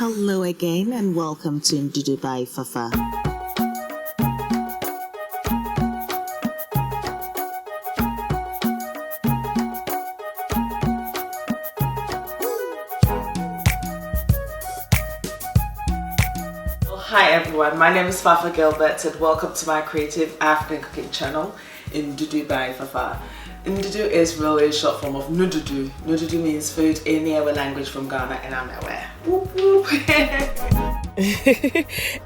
Hello again and welcome to Ndudu by Fafa. Hi everyone, my name is Fafa Gilbert and welcome to my creative African cooking channel, Ndudu by Fafa. Ndudu is really a short form of Ndudu. Ndudu means food in the Ewe language from Ghana, and I'm nowhere. Whoop, whoop.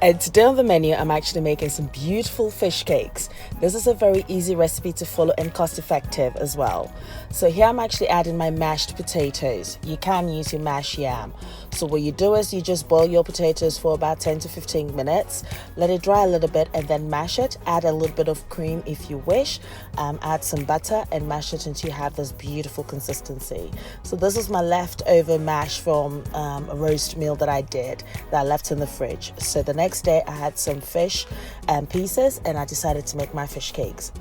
And today on the menu, I'm actually making some beautiful fish cakes. This is a very easy recipe to follow and cost effective as well. So here I'm actually adding my mashed potatoes. You can use your mashed yam. So what you do is you just boil your potatoes for about 10 to 15 minutes, let it dry a little bit and then mash it. Add a little bit of cream if you wish, add some butter and mash it until you have this beautiful consistency. So this is my leftover mash from a roast meal that I did that I left in the fridge. So the next day I had some fish pieces and I decided to make my fish cakes.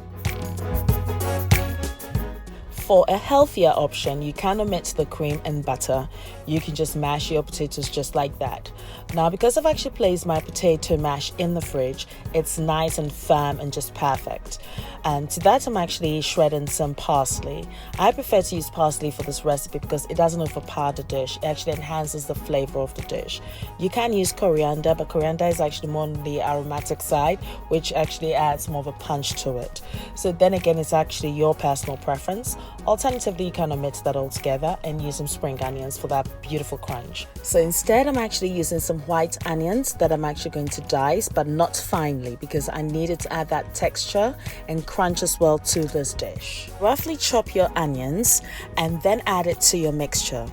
For a healthier option, you can omit the cream and butter. You can just mash your potatoes just like that. Now, because I've actually placed my potato mash in the fridge, it's nice and firm and just perfect. And to that, I'm actually shredding some parsley. I prefer to use parsley for this recipe because it doesn't overpower the dish. It actually enhances the flavor of the dish. You can use coriander, but coriander is actually more on the aromatic side, which actually adds more of a punch to it. So then again, it's actually your personal preference. Alternatively, you can omit that altogether and use some spring onions for that beautiful crunch. So instead, I'm actually using some white onions that I'm actually going to dice, but not finely, because I needed to add that texture and crunch as well to this dish. Roughly chop your onions and then add it to your mixture.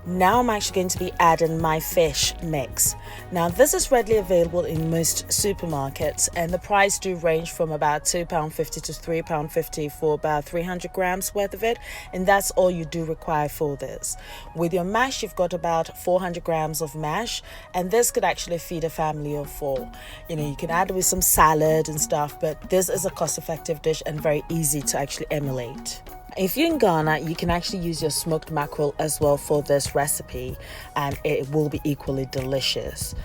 Now I'm actually going to be adding my fish mix. Now this is readily available in most supermarkets and the price do range from about £2.50 to £3.50 for about 300 grams worth of it, and that's all you do require for this. With your mash, you've got about 400 grams of mash, and this could actually feed a family of 4. You can add it with some salad and stuff, but this is a cost-effective dish and very easy to actually emulate. If you're in Ghana, you can actually use your smoked mackerel as well for this recipe and it will be equally delicious.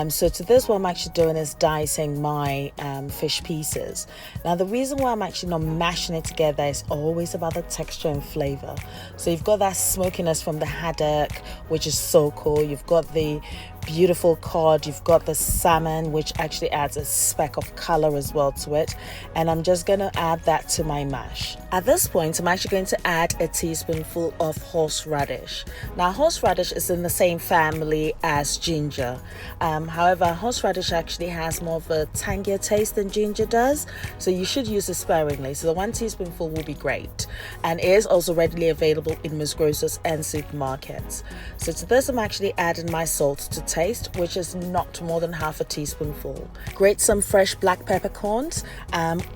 So to this, what I'm actually doing is dicing my fish pieces. Now the reason why I'm actually not mashing it together is always about the texture and flavor. So you've got that smokiness from the haddock, which is so cool. You've got the beautiful cod, you've got the salmon, which actually adds a speck of color as well to it, and I'm just going to add that to my mash. At this point, I'm actually going to add a teaspoonful of horseradish. Now horseradish is in the same family as ginger, however horseradish actually has more of a tangier taste than ginger does, so you should use it sparingly. So the 1 teaspoonful will be great, and it is also readily available in most grocers and supermarkets. So to this, I'm actually adding my salt to taste, which is not more than half a teaspoonful. Grate some fresh black peppercorns,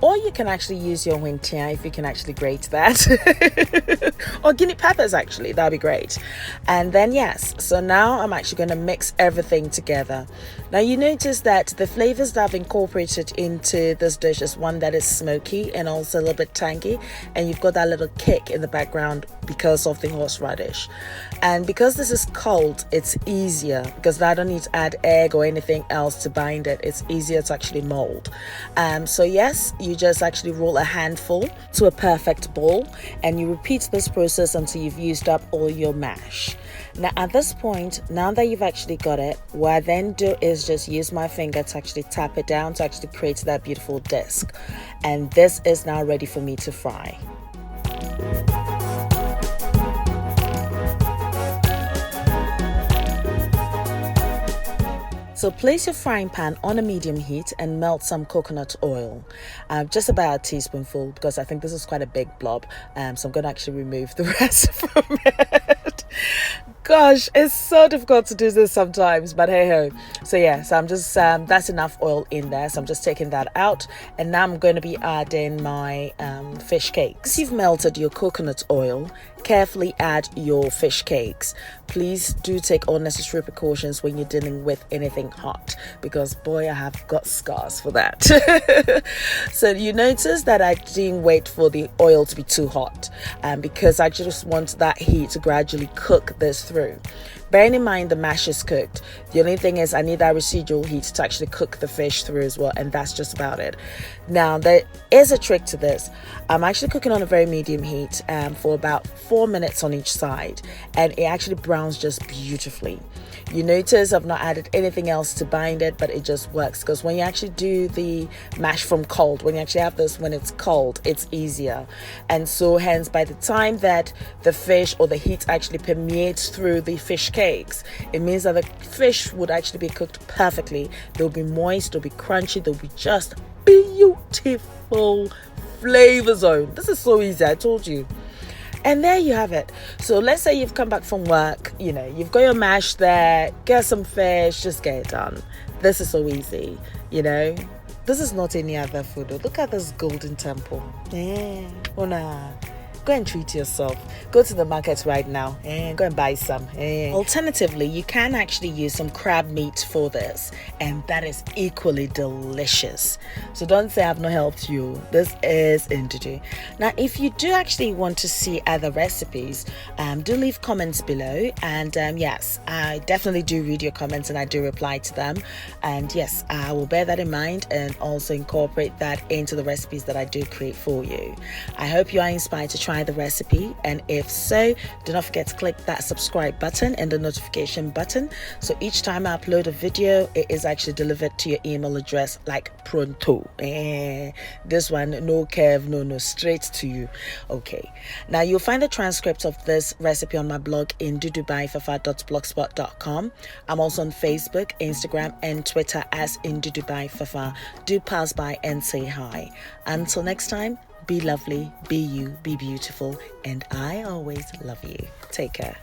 or you can actually use your wintia if you can actually grate that, or guinea peppers actually, that'd be great. And then yes, so now I'm actually going to mix everything together. Now you notice that the flavors that I've incorporated into this dish is one that is smoky and also a little bit tangy, and you've got that little kick in the background because of the horseradish. And because this is cold, it's easier because I don't need to add egg or anything else to bind it. It's easier to actually mold. So yes, you just actually roll a handful to a perfect ball and you repeat this process until you've used up all your mash. Now at this point, now that you've actually got it, what I then do is just use my finger to actually tap it down to actually create that beautiful disc. And this is now ready for me to fry. So place your frying pan on a medium heat and melt some coconut oil, just about a teaspoonful, because I think this is quite a big blob, so I'm going to actually remove the rest from it. Gosh, it's so difficult to do this sometimes, but hey ho. So yeah, so I'm just that's enough oil in there, so I'm just taking that out, and now I'm going to be adding my fish cakes. Once you've melted your coconut oil, carefully add your fish cakes. Please do take all necessary precautions when you're dealing with anything hot, because boy, I have got scars for that. So you notice that I didn't wait for the oil to be too hot, because I just want that heat to gradually cook this through. Bearing in mind the mash is cooked, the only thing is I need that residual heat to actually cook the fish through as well, and that's just about it. Now there is a trick to this. I'm actually cooking on a very medium heat for about 4 minutes on each side, and it actually browns just beautifully. You notice I've not added anything else to bind it, but it just works, because when you actually do the mash from cold, when you actually have this when it's cold, it's easier. And so hence by the time that the fish or the heat actually permeates through the fish cakes, it means that the fish would actually be cooked perfectly. They'll be moist, they'll be crunchy, they'll be just beautiful flavor zone. This is so easy, I told you. And there you have it. So let's say you've come back from work, you've got your mash there, get some fish, just get it done. This is so easy, This is not any other food. Look at this golden temple. Go and treat yourself. Go to the market right now and go and buy some. Alternatively, you can actually use some crab meat for this, and that is equally delicious. So don't say I've not helped you. This is Ndudu. Now, if you do actually want to see other recipes, do leave comments below. And yes, I definitely do read your comments and I do reply to them. And yes, I will bear that in mind and also incorporate that into the recipes that I do create for you. I hope you are inspired to try the recipe, and if so, do not forget to click that subscribe button and the notification button, so each time I upload a video, it is actually delivered to your email address like pronto. This one, no curve, no, straight to you. Okay, now you'll find the transcript of this recipe on my blog in ndudubyfafa.blogspot.com. I'm also on Facebook, Instagram and Twitter as ndudubyfafa. Do pass by and say hi. Until next time, be lovely, be you, be beautiful, and I always love you. Take care.